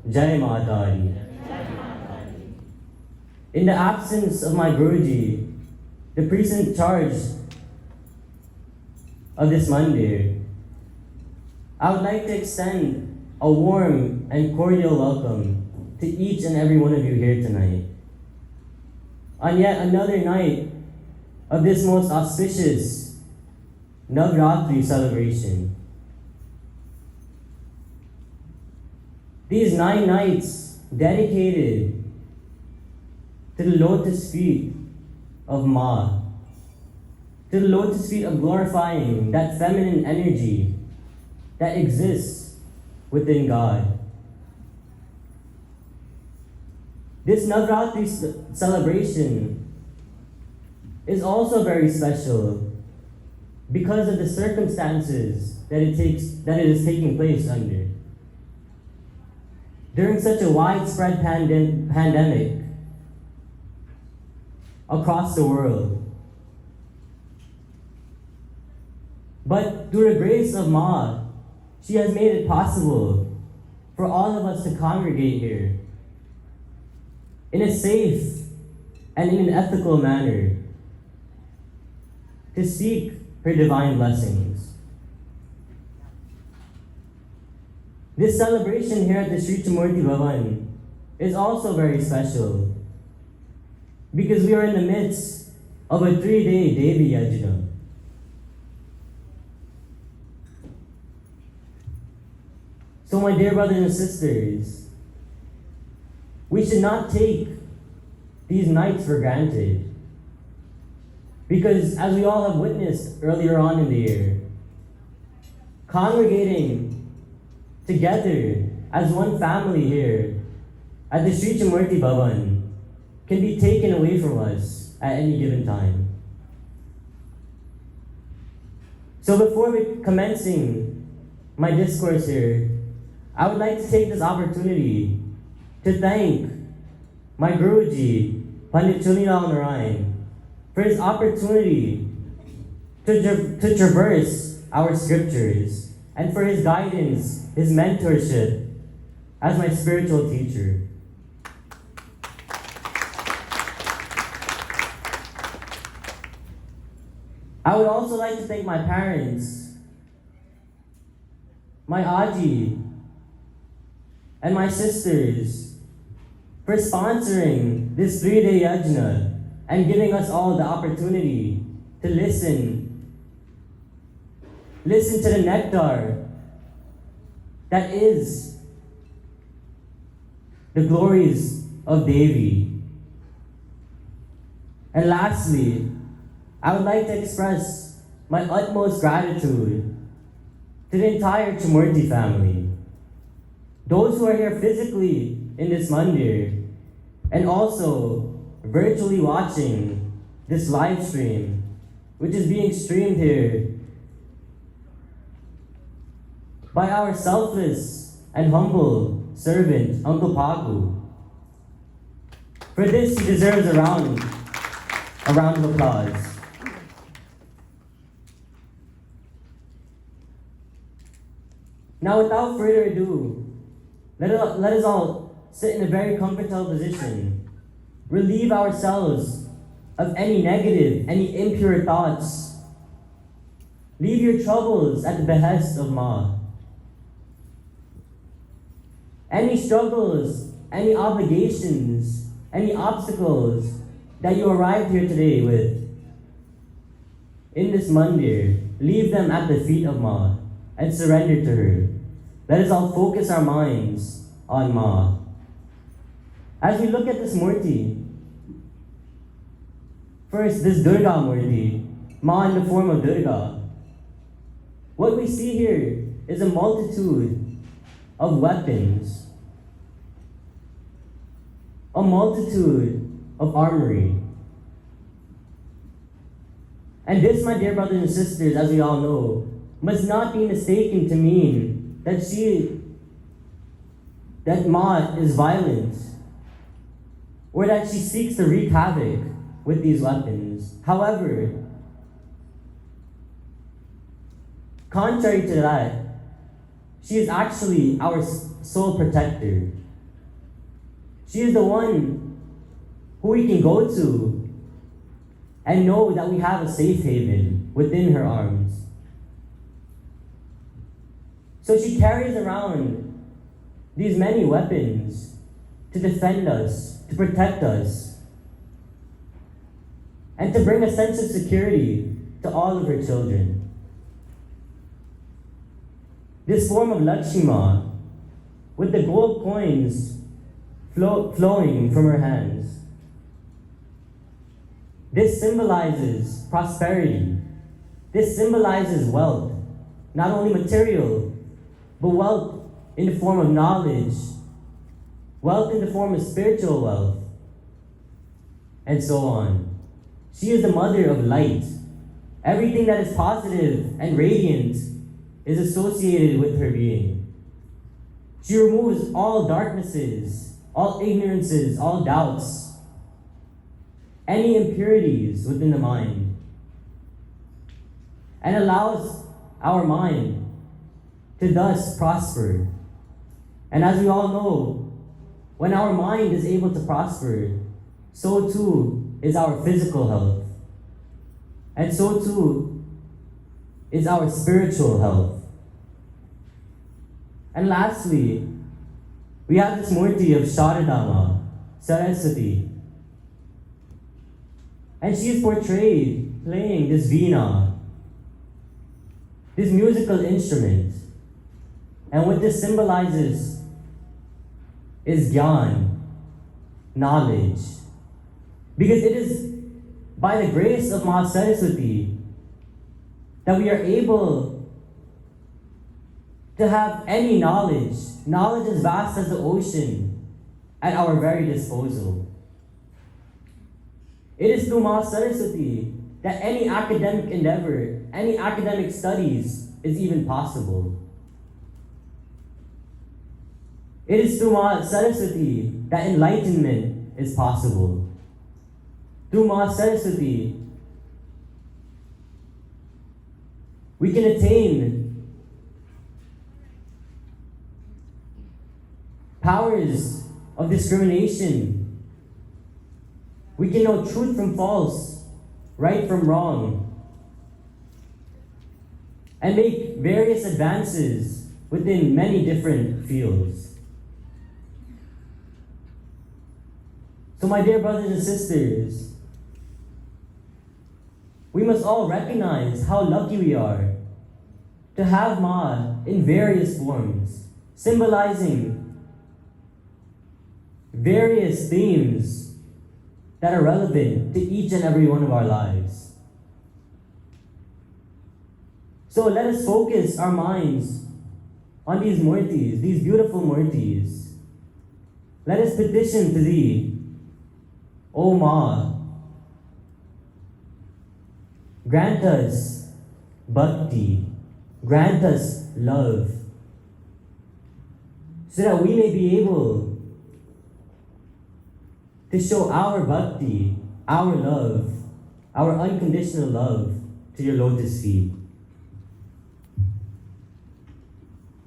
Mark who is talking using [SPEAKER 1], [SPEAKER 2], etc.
[SPEAKER 1] Jai Matari. In the absence of my Guruji, the priest in charge of this mandir, I would like to extend a warm and cordial welcome to each and every one of you here tonight. On yet another night of this most auspicious Navratri celebration. These 9 nights dedicated to the lotus feet of Ma, to the lotus feet of glorifying that feminine energy that exists within God. This Navratri celebration is also very special because of the circumstances that it is taking place under. During such a widespread pandemic across the world. But through the grace of Ma, she has made it possible for all of us to congregate here in a safe and in an ethical manner to seek her divine blessings. This celebration here at the Sri Chamurti Bhavan is also very special because we are in the midst of a 3-day Devi Yagna. So my dear brothers and sisters, we should not take these nights for granted. Because as we all have witnessed earlier on in the year, congregating together as one family here at the Sri Chamurti Bhavan can be taken away from us at any given time. So before commencing my discourse here, I would like to take this opportunity to thank my Guruji, Pandit Chulilal Narayan, for his opportunity to traverse our scriptures and for his guidance, his mentorship as my spiritual teacher. I would also like to thank my parents, my Aji, and my sisters for sponsoring this 3-day yajna and giving us all the opportunity to listen to the nectar that is the glories of Devi. And lastly, I would like to express my utmost gratitude to the entire Chamurti family. Those who are here physically in this mandir and also virtually watching this live stream, which is being streamed here by our selfless and humble servant, Uncle Pagu. For this, he deserves a round of applause. Now, without further ado, let us all sit in a very comfortable position, relieve ourselves of any negative, any impure thoughts. Leave your troubles at the behest of Ma. Any struggles, any obligations, any obstacles that you arrived here today with, in this mandir, leave them at the feet of Ma and surrender to her. Let us all focus our minds on Ma. As we look at this Murti, first, this Durga Murti, Ma in the form of Durga. What we see here is a multitude of weapons, a multitude of armory. And this, my dear brothers and sisters, as we all know, must not be mistaken to mean that Ma is violent, or that she seeks to wreak havoc with these weapons. However, contrary to that, she is actually our sole protector. She is the one who we can go to and know that we have a safe haven within her arms. So she carries around these many weapons to defend us, to protect us, and to bring a sense of security to all of her children. This form of Lakshma, with the gold coins flowing from her hands, this symbolizes prosperity. This symbolizes wealth, not only material, but wealth in the form of knowledge, wealth in the form of spiritual wealth, and so on. She is the mother of light. Everything that is positive and radiant is associated with her being. She removes all darknesses, all ignorances, all doubts, any impurities within the mind, and allows our mind to thus prosper. And as we all know, when our mind is able to prosper, so too is our physical health. And so too is our spiritual health. And lastly, we have this Murti of Sharadama, Saraswati. And she is portrayed playing this veena, this musical instrument. And what this symbolizes is Gyan, knowledge. Because it is by the grace of Ma Saraswati that we are able to have any knowledge as vast as the ocean, at our very disposal. It is through Ma Saraswati that any academic endeavor, any academic studies is even possible. It is through Ma Saraswati that enlightenment is possible. Through Ma Saraswati, we can attain powers of discrimination. We can know truth from false, right from wrong, and make various advances within many different fields. So my dear brothers and sisters, we must all recognize how lucky we are to have Ma in various forms, symbolizing various themes that are relevant to each and every one of our lives. So let us focus our minds on these murtis, these beautiful murtis. Let us petition to thee, O Ma, grant us bhakti, grant us love, so that we may be able to show our bhakti, our love, our unconditional love to your lotus feet.